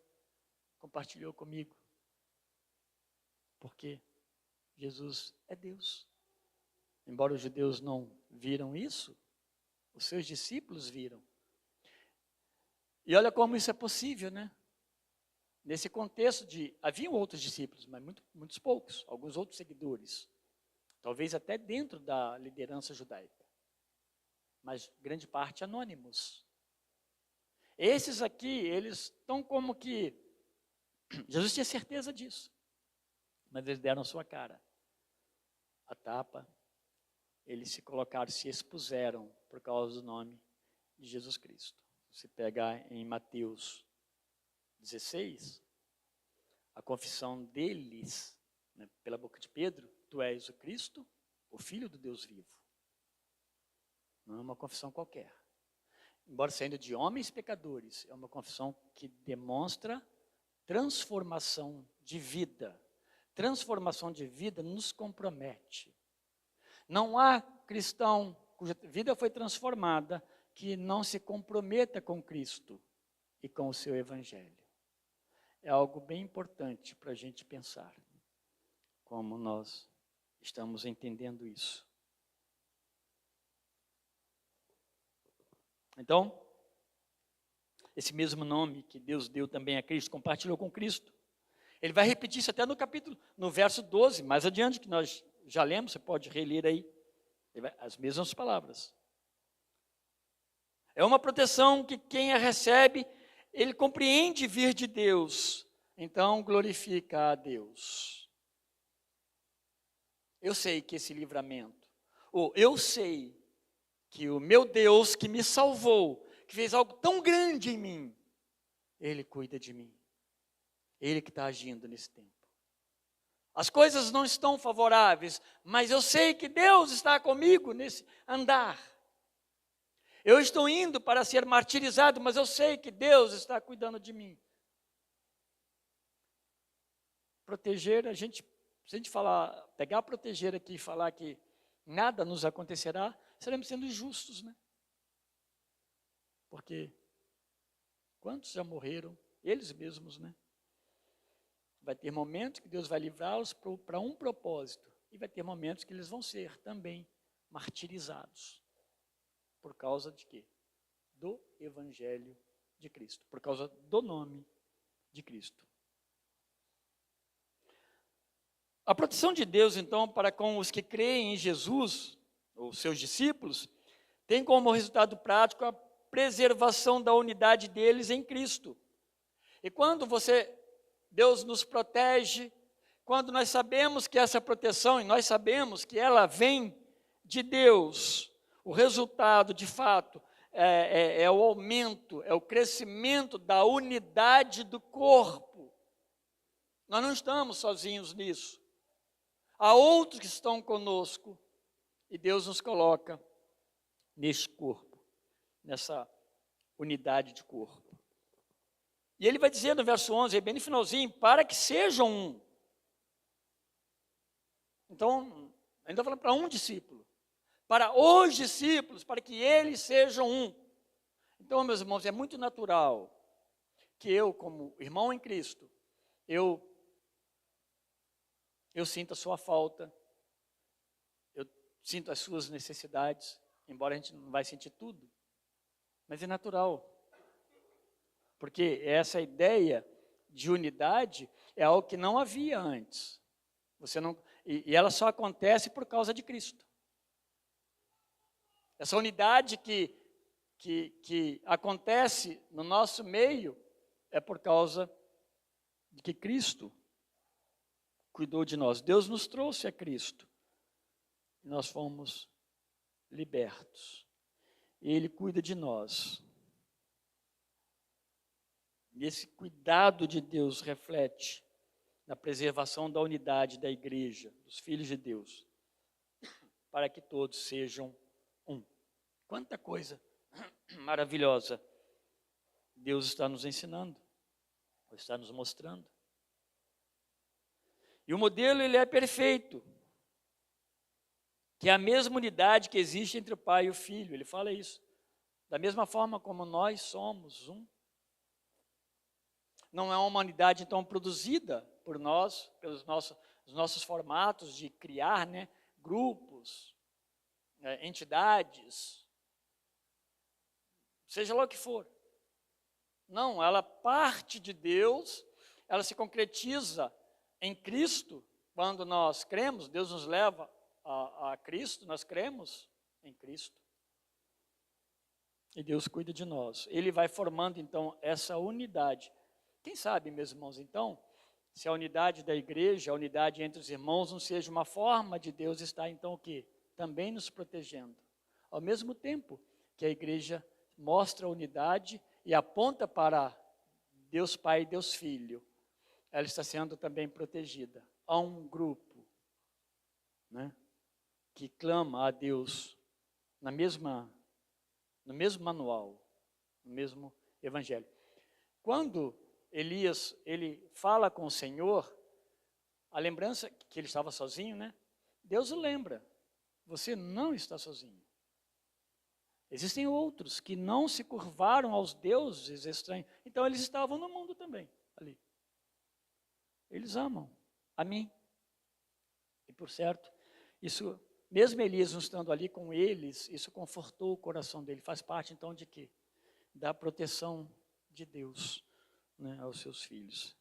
compartilhou comigo. Porque Jesus é Deus. Embora os judeus não viram isso, os seus discípulos viram. E olha como isso é possível, né? Nesse contexto haviam outros discípulos, mas muitos poucos, alguns outros seguidores. Talvez até dentro da liderança judaica. Mas grande parte anônimos. Esses aqui, eles estão como que... Jesus tinha certeza disso. Mas eles deram sua cara. A tapa. Eles se colocaram, se expuseram por causa do nome de Jesus Cristo. Se pegar em Mateus 16, a confissão deles, né, pela boca de Pedro, tu és o Cristo, o Filho do Deus vivo. Não é uma confissão qualquer. Embora saindo de homens pecadores, é uma confissão que demonstra transformação de vida. Transformação de vida nos compromete. Não há cristão cuja vida foi transformada que não se comprometa com Cristo e com o seu Evangelho. É algo bem importante para a gente pensar como nós estamos entendendo isso. Então, esse mesmo nome que Deus deu também a Cristo, compartilhou com Cristo. Ele vai repetir isso até no verso 12, mais adiante, que nós já lemos, você pode reler aí, as mesmas palavras. É uma proteção que quem a recebe, ele compreende vir de Deus, então glorifica a Deus. Eu sei que esse livramento, ou eu sei que o meu Deus que me salvou, que fez algo tão grande em mim, Ele cuida de mim. Ele que está agindo nesse tempo. As coisas não estão favoráveis, mas eu sei que Deus está comigo nesse andar. Eu estou indo para ser martirizado, mas eu sei que Deus está cuidando de mim. Proteger, se a gente pegar proteger aqui e falar que nada nos acontecerá, estaremos sendo injustos, né? Porque quantos já morreram, eles mesmos, né? Vai ter momentos que Deus vai livrá-los para um propósito, e vai ter momentos que eles vão ser também martirizados. Por causa de quê? Do Evangelho de Cristo, por causa do nome de Cristo. A proteção de Deus, então, para com os que creem em Jesus, ou seus discípulos, tem como resultado prático a preservação da unidade deles em Cristo. E quando Deus nos protege, quando nós sabemos que essa proteção, e nós sabemos que ela vem de Deus, o resultado, de fato, é o aumento, é o crescimento da unidade do corpo. Nós não estamos sozinhos nisso. Há outros que estão conosco, e Deus nos coloca neste corpo, nessa unidade de corpo. E ele vai dizer no verso 11, bem no finalzinho, para que sejam um. Então, ainda falando para um discípulo. Para os discípulos, para que eles sejam um. Então, meus irmãos, é muito natural que eu, como irmão em Cristo, eu sinto a sua falta, eu sinto as suas necessidades, embora a gente não vai sentir tudo, mas é natural. Porque essa ideia de unidade é algo que não havia antes. E ela só acontece por causa de Cristo. Essa unidade que acontece no nosso meio é por causa de que Cristo cuidou de nós. Deus nos trouxe a Cristo. E nós fomos libertos. E Ele cuida de nós. E esse cuidado de Deus reflete na preservação da unidade da igreja, dos filhos de Deus, para que todos sejam um. Quanta coisa maravilhosa Deus está nos ensinando, está nos mostrando. E o modelo, ele é perfeito, que é a mesma unidade que existe entre o Pai e o Filho. Ele fala isso. Da mesma forma como nós somos um. Não é uma unidade, então, produzida por nós, pelos nossos formatos de criar, né, grupos, entidades, seja lá o que for. Não, ela parte de Deus, ela se concretiza em Cristo. Quando nós cremos, Deus nos leva a Cristo, nós cremos em Cristo. E Deus cuida de nós. Ele vai formando, então, essa unidade. Quem sabe, meus irmãos, então, se a unidade da igreja, a unidade entre os irmãos, não seja uma forma de Deus estar, então, o quê? Também nos protegendo. Ao mesmo tempo que a igreja mostra a unidade e aponta para Deus Pai e Deus Filho, ela está sendo também protegida. Há um grupo, né, que clama a Deus no mesmo manual, no mesmo evangelho. Quando Elias, ele fala com o Senhor, a lembrança que ele estava sozinho, né? Deus o lembra, você não está sozinho. Existem outros que não se curvaram aos deuses estranhos, então eles estavam no mundo também, ali. Eles amam a mim. E por certo, isso Mesmo Elias não estando ali com eles, isso confortou o coração dele. Faz parte, então, de quê? Da proteção de Deus, né, aos seus filhos.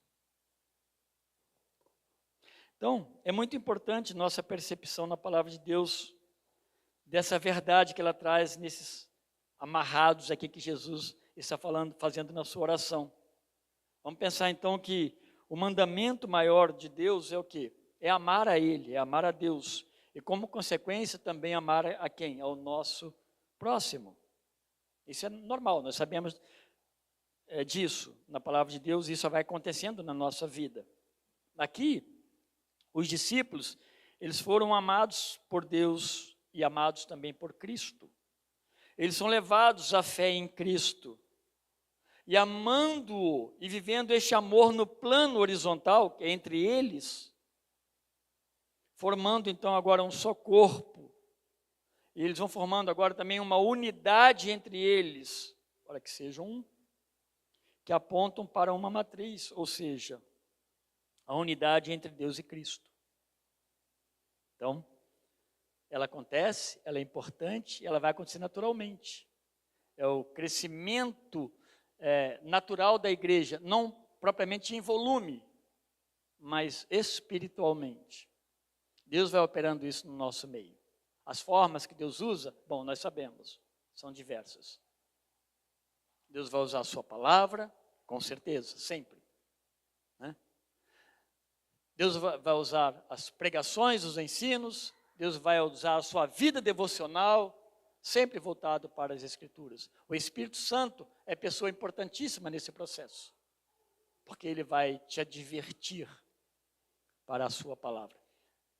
Então, é muito importante nossa percepção na palavra de Deus, dessa verdade que ela traz nesses amarrados aqui que Jesus está falando, fazendo na sua oração. Vamos pensar então que o mandamento maior de Deus é o quê? É amar a Ele, é amar a Deus. E como consequência também amar a quem? Ao nosso próximo. Isso é normal, nós sabemos disso na palavra de Deus, e isso vai acontecendo na nossa vida. Aqui, os discípulos, eles foram amados por Deus e amados também por Cristo. Eles são levados à fé em Cristo. E amando-o e vivendo este amor no plano horizontal, que é entre eles, formando então agora um só corpo. E eles vão formando agora também uma unidade entre eles, para que sejam um, que apontam para uma matriz, ou seja, a unidade entre Deus e Cristo. Então, ela acontece, ela é importante, ela vai acontecer naturalmente. É o crescimento natural da igreja, não propriamente em volume, mas espiritualmente. Deus vai operando isso no nosso meio. As formas que Deus usa, bom, nós sabemos, são diversas. Deus vai usar a sua palavra, com certeza, sempre. Né? Deus vai usar as pregações, os ensinos, Deus vai usar a sua vida devocional, sempre voltado para as Escrituras. O Espírito Santo é pessoa importantíssima nesse processo, porque ele vai te advertir para a sua palavra.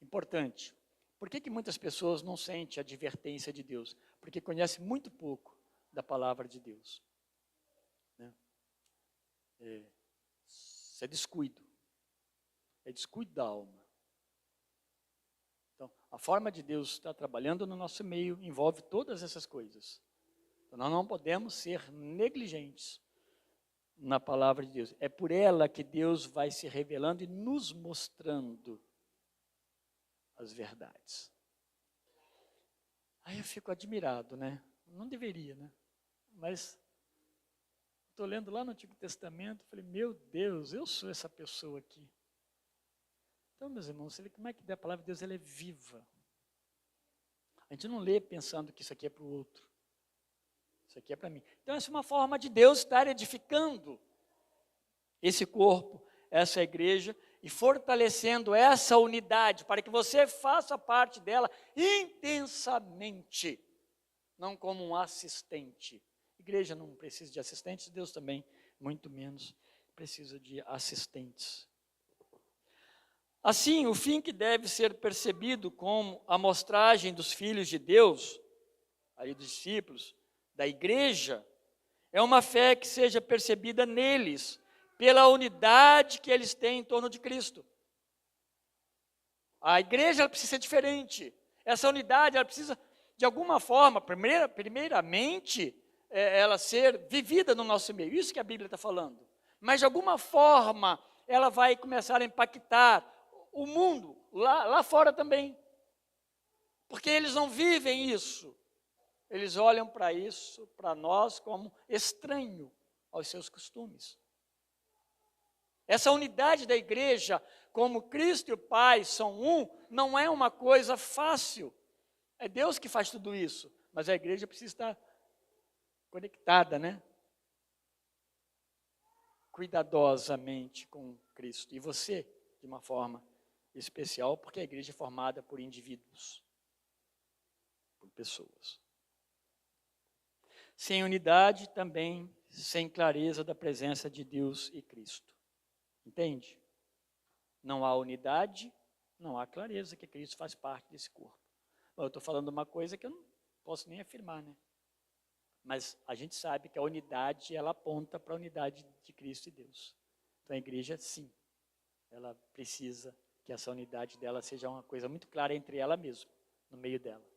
Importante. Por que muitas pessoas não sentem a advertência de Deus? Porque conhecem muito pouco da palavra de Deus. Né? Isso é descuido. É descuido da alma. Então, a forma de Deus estar trabalhando no nosso meio envolve todas essas coisas. Então, nós não podemos ser negligentes na palavra de Deus. É por ela que Deus vai se revelando e nos mostrando as verdades. Aí eu fico admirado, né? Não deveria, né? Mas estou lendo lá no Antigo Testamento, falei, meu Deus, eu sou essa pessoa aqui. Então, meus irmãos, você vê como é que a palavra de Deus ela é viva. A gente não lê pensando que isso aqui é para o outro. Isso aqui é para mim. Então, essa é uma forma de Deus estar edificando esse corpo, essa igreja, e fortalecendo essa unidade, para que você faça parte dela intensamente, não como um assistente. A igreja não precisa de assistentes, Deus também, muito menos, precisa de assistentes. Assim, o fim que deve ser percebido como a amostragem dos filhos de Deus, aí dos discípulos, da igreja, é uma fé que seja percebida neles, pela unidade que eles têm em torno de Cristo. A igreja ela precisa ser diferente. Essa unidade ela precisa, de alguma forma, primeiramente, ela ser vivida no nosso meio. Isso que a Bíblia está falando. Mas, de alguma forma, ela vai começar a impactar o mundo, lá fora também. Porque eles não vivem isso. Eles olham para isso, para nós, como estranho aos seus costumes. Essa unidade da igreja, como Cristo e o Pai são um, não é uma coisa fácil. É Deus que faz tudo isso. Mas a igreja precisa estar conectada, né? Cuidadosamente com Cristo. E você, de uma forma especial, porque a igreja é formada por indivíduos, por pessoas. Sem unidade, também sem clareza da presença de Deus e Cristo. Entende? Não há unidade, não há clareza que Cristo faz parte desse corpo. Bom, eu estou falando uma coisa que eu não posso nem afirmar, né? Mas a gente sabe que a unidade, ela aponta para a unidade de Cristo e Deus. Então a igreja, sim, ela precisa que essa unidade dela seja uma coisa muito clara entre ela mesma, no meio dela.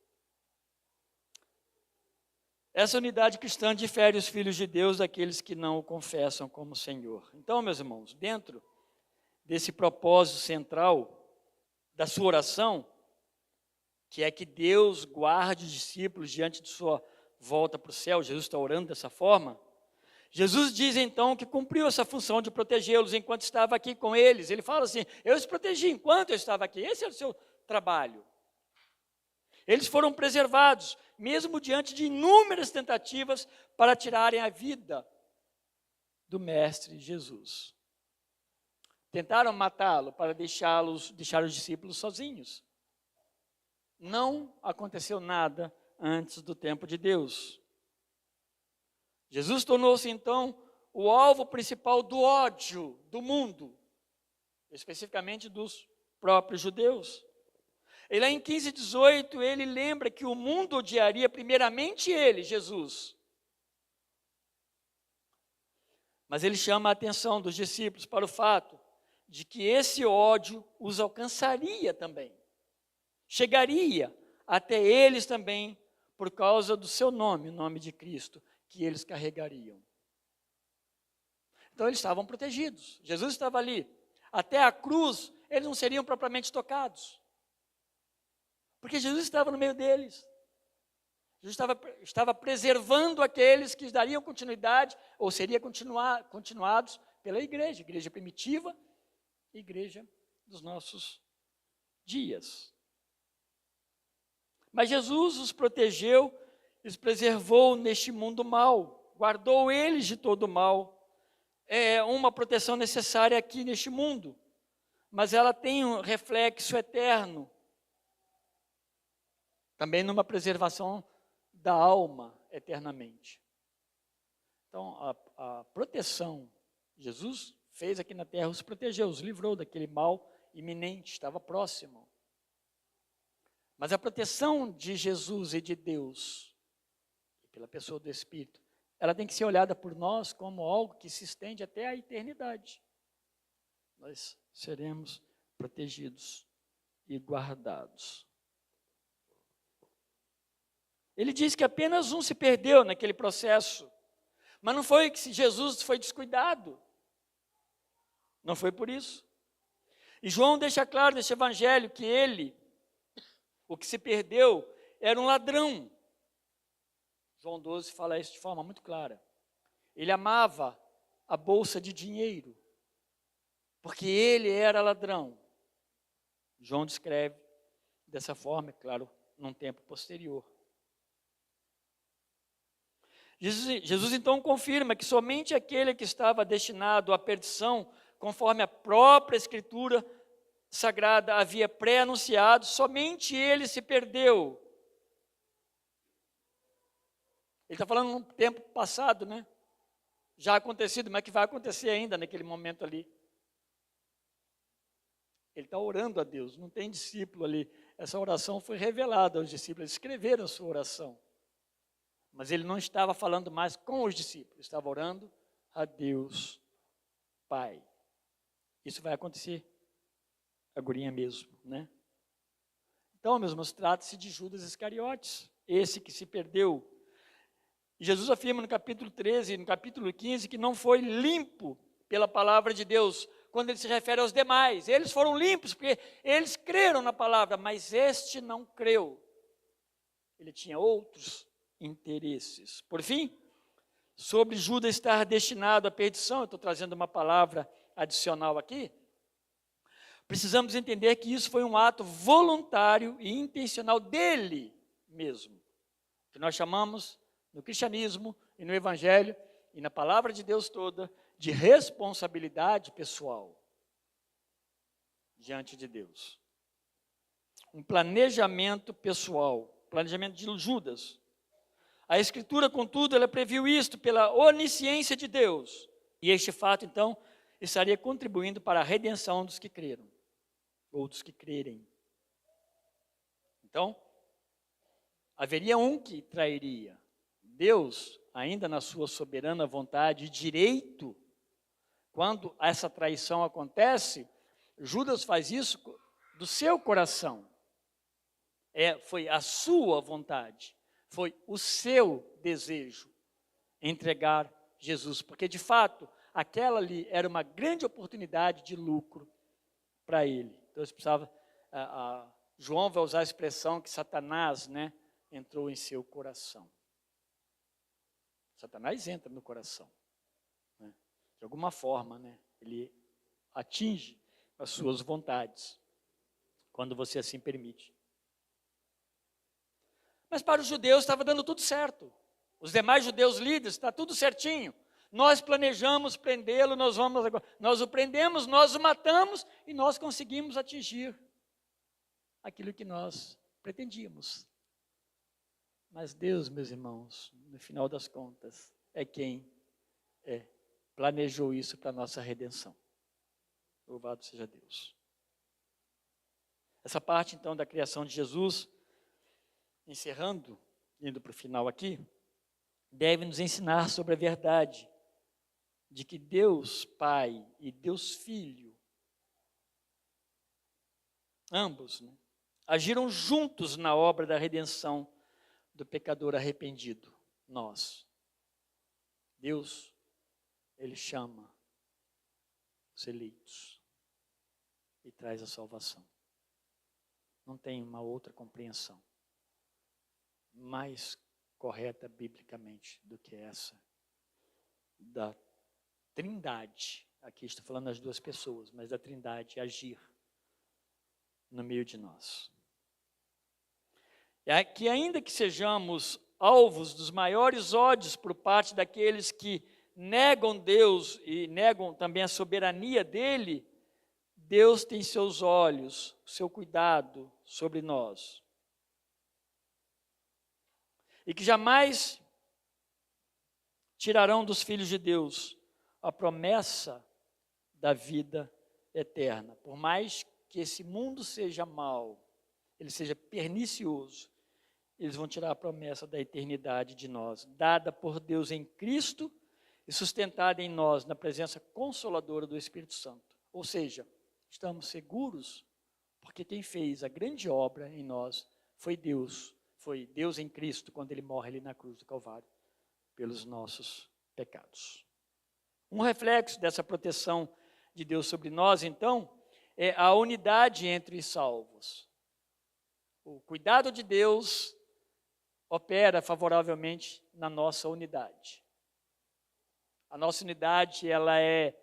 Essa unidade cristã difere os filhos de Deus daqueles que não o confessam como Senhor. Então, meus irmãos, dentro desse propósito central da sua oração, que é que Deus guarde os discípulos diante de sua volta para o céu. Jesus está orando dessa forma. Jesus diz então que cumpriu essa função de protegê-los enquanto estava aqui com eles. Ele fala assim: eu os protegi enquanto eu estava aqui. Esse é o seu trabalho. Eles foram preservados, mesmo diante de inúmeras tentativas para tirarem a vida do Mestre Jesus. Tentaram matá-lo para deixar os discípulos sozinhos. Não aconteceu nada antes do tempo de Deus. Jesus tornou-se então o alvo principal do ódio do mundo, especificamente dos próprios judeus. E lá em 15:18, ele lembra que o mundo odiaria primeiramente ele, Jesus. Mas ele chama a atenção dos discípulos para o fato de que esse ódio os alcançaria também. Chegaria até eles também por causa do seu nome, o nome de Cristo, que eles carregariam. Então eles estavam protegidos. Jesus estava ali. Até a cruz, eles não seriam propriamente tocados. Porque Jesus estava no meio deles. Jesus estava preservando aqueles que dariam continuidade, ou seriam continuados pela igreja primitiva, igreja dos nossos dias. Mas Jesus os protegeu, os preservou neste mundo mau, guardou eles de todo mal. É uma proteção necessária aqui neste mundo, mas ela tem um reflexo eterno. Também numa preservação da alma eternamente. Então, a proteção, Jesus fez aqui na terra, os protegeu, os livrou daquele mal iminente, estava próximo. Mas a proteção de Jesus e de Deus, pela pessoa do Espírito, ela tem que ser olhada por nós como algo que se estende até a eternidade. Nós seremos protegidos e guardados. Ele diz que apenas um se perdeu naquele processo, mas não foi que Jesus foi descuidado, não foi por isso. E João deixa claro nesse evangelho que ele, o que se perdeu, era um ladrão. João 12 fala isso de forma muito clara. Ele amava a bolsa de dinheiro, porque ele era ladrão. João descreve dessa forma, é claro, num tempo posterior. Jesus então confirma que somente aquele que estava destinado à perdição, conforme a própria Escritura Sagrada havia pré-anunciado, somente ele se perdeu. Ele está falando num tempo passado, né? Já acontecido, mas que vai acontecer ainda naquele momento ali. Ele está orando a Deus, não tem discípulo ali. Essa oração foi revelada aos discípulos, eles escreveram a sua oração. Mas ele não estava falando mais com os discípulos, estava orando a Deus Pai. Isso vai acontecer agorinha mesmo, né? Então, meus irmãos, trata-se de Judas Iscariotes, esse que se perdeu. E Jesus afirma no capítulo 13 e no capítulo 15 que não foi limpo pela palavra de Deus, quando ele se refere aos demais. Eles foram limpos porque eles creram na palavra, mas este não creu. Ele tinha outros interesses. Por fim, sobre Judas estar destinado à perdição, eu estou trazendo uma palavra adicional aqui, precisamos entender que isso foi um ato voluntário e intencional dele mesmo, que nós chamamos no cristianismo e no evangelho e na palavra de Deus toda de responsabilidade pessoal diante de Deus. Um planejamento pessoal, planejamento de Judas. A Escritura, contudo, ela previu isto pela onisciência de Deus. E este fato, então, estaria contribuindo para a redenção dos que creram, ou dos que crerem. Então, haveria um que trairia. Deus, ainda na sua soberana vontade e direito, quando essa traição acontece, Judas faz isso do seu coração. Foi a sua vontade. Foi o seu desejo entregar Jesus, porque de fato, aquela ali era uma grande oportunidade de lucro para ele. Então, ele precisava João vai usar a expressão que Satanás, né, entrou em seu coração. Satanás entra no coração, né? De alguma forma, né, ele atinge as suas vontades, quando você assim permite. Mas para os judeus estava dando tudo certo. Os demais judeus líderes, está tudo certinho. Nós planejamos prendê-lo, nós o prendemos, nós o matamos e nós conseguimos atingir aquilo que nós pretendíamos. Mas Deus, meus irmãos, no final das contas, é quem planejou isso para a nossa redenção. Louvado seja Deus. Essa parte, então, da criação de Jesus, encerrando, indo para o final aqui, deve nos ensinar sobre a verdade de que Deus Pai e Deus Filho, ambos, né, agiram juntos na obra da redenção do pecador arrependido, nós. Deus, Ele chama os eleitos e traz a salvação. Não tem uma outra compreensão mais correta biblicamente do que essa da Trindade. Aqui estou falando das duas pessoas, mas da Trindade agir no meio de nós. É que ainda que sejamos alvos dos maiores ódios por parte daqueles que negam Deus e negam também a soberania dele, Deus tem seus olhos, seu cuidado sobre nós. E que jamais tirarão dos filhos de Deus a promessa da vida eterna. Por mais que esse mundo seja mau, ele seja pernicioso, eles vão tirar a promessa da eternidade de nós, dada por Deus em Cristo e sustentada em nós na presença consoladora do Espírito Santo. Ou seja, estamos seguros porque quem fez a grande obra em nós foi Deus em Cristo, quando Ele morre ali na cruz do Calvário, pelos nossos pecados. Um reflexo dessa proteção de Deus sobre nós, então, é a unidade entre os salvos. O cuidado de Deus opera favoravelmente na nossa unidade. A nossa unidade, ela é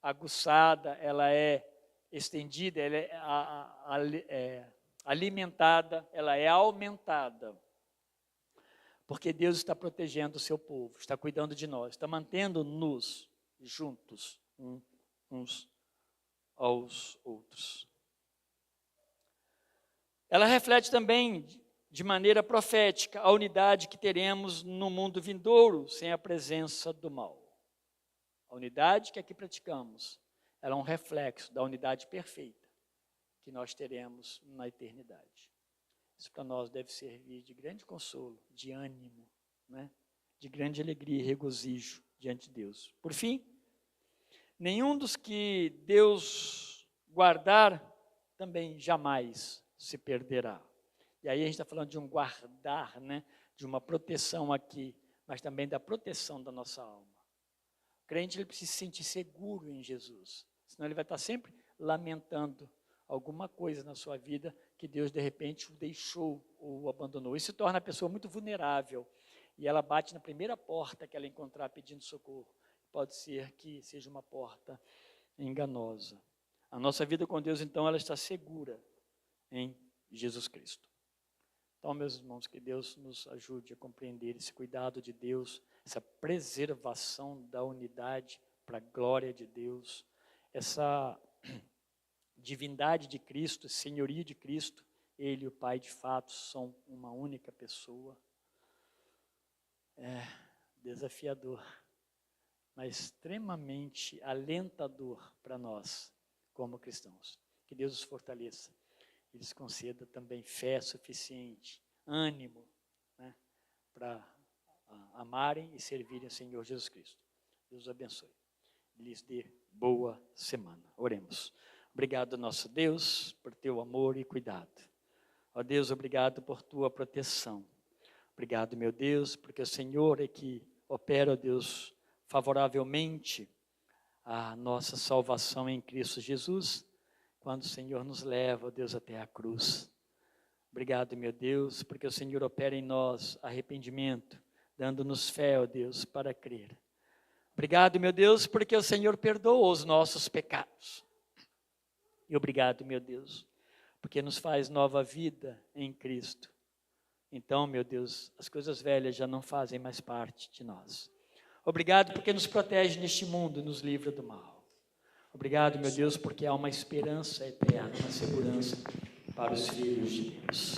aguçada, ela é estendida, ela é alimentada, ela é aumentada. Porque Deus está protegendo o seu povo, está cuidando de nós, está mantendo-nos juntos uns aos outros. Ela reflete também, de maneira profética, a unidade que teremos no mundo vindouro, sem a presença do mal. A unidade que aqui praticamos, ela é um reflexo da unidade perfeita que nós teremos na eternidade. Isso para nós deve servir de grande consolo, de ânimo, né? De grande alegria e regozijo diante de Deus. Por fim, nenhum dos que Deus guardar também jamais se perderá. E aí a gente está falando de um guardar, né? De uma proteção aqui, mas também da proteção da nossa alma. O crente ele precisa se sentir seguro em Jesus, senão ele vai estar sempre lamentando alguma coisa na sua vida que Deus de repente o deixou ou o abandonou. Isso torna a pessoa muito vulnerável e ela bate na primeira porta que ela encontrar pedindo socorro. Pode ser que seja uma porta enganosa. A nossa vida com Deus, então, ela está segura em Jesus Cristo. Então, meus irmãos, que Deus nos ajude a compreender esse cuidado de Deus, essa preservação da unidade para a glória de Deus, essa divindade de Cristo, senhoria de Cristo, Ele e o Pai de fato são uma única pessoa. É desafiador, mas extremamente alentador para nós como cristãos. Que Deus os fortaleça e lhes conceda também fé suficiente, ânimo, né, para amarem e servirem ao Senhor Jesus Cristo. Deus os abençoe. Lhes dê boa semana. Oremos. Obrigado, nosso Deus, por teu amor e cuidado. Ó Deus, obrigado por tua proteção. Obrigado, meu Deus, porque o Senhor é que opera, ó Deus, favoravelmente a nossa salvação em Cristo Jesus, quando o Senhor nos leva, ó Deus, até a cruz. Obrigado, meu Deus, porque o Senhor opera em nós arrependimento, dando-nos fé, ó Deus, para crer. Obrigado, meu Deus, porque o Senhor perdoa os nossos pecados. E obrigado, meu Deus, porque nos faz nova vida em Cristo. Então, meu Deus, as coisas velhas já não fazem mais parte de nós. Obrigado porque nos protege neste mundo e nos livra do mal. Obrigado, meu Deus, porque há uma esperança eterna, uma segurança para os filhos de Deus.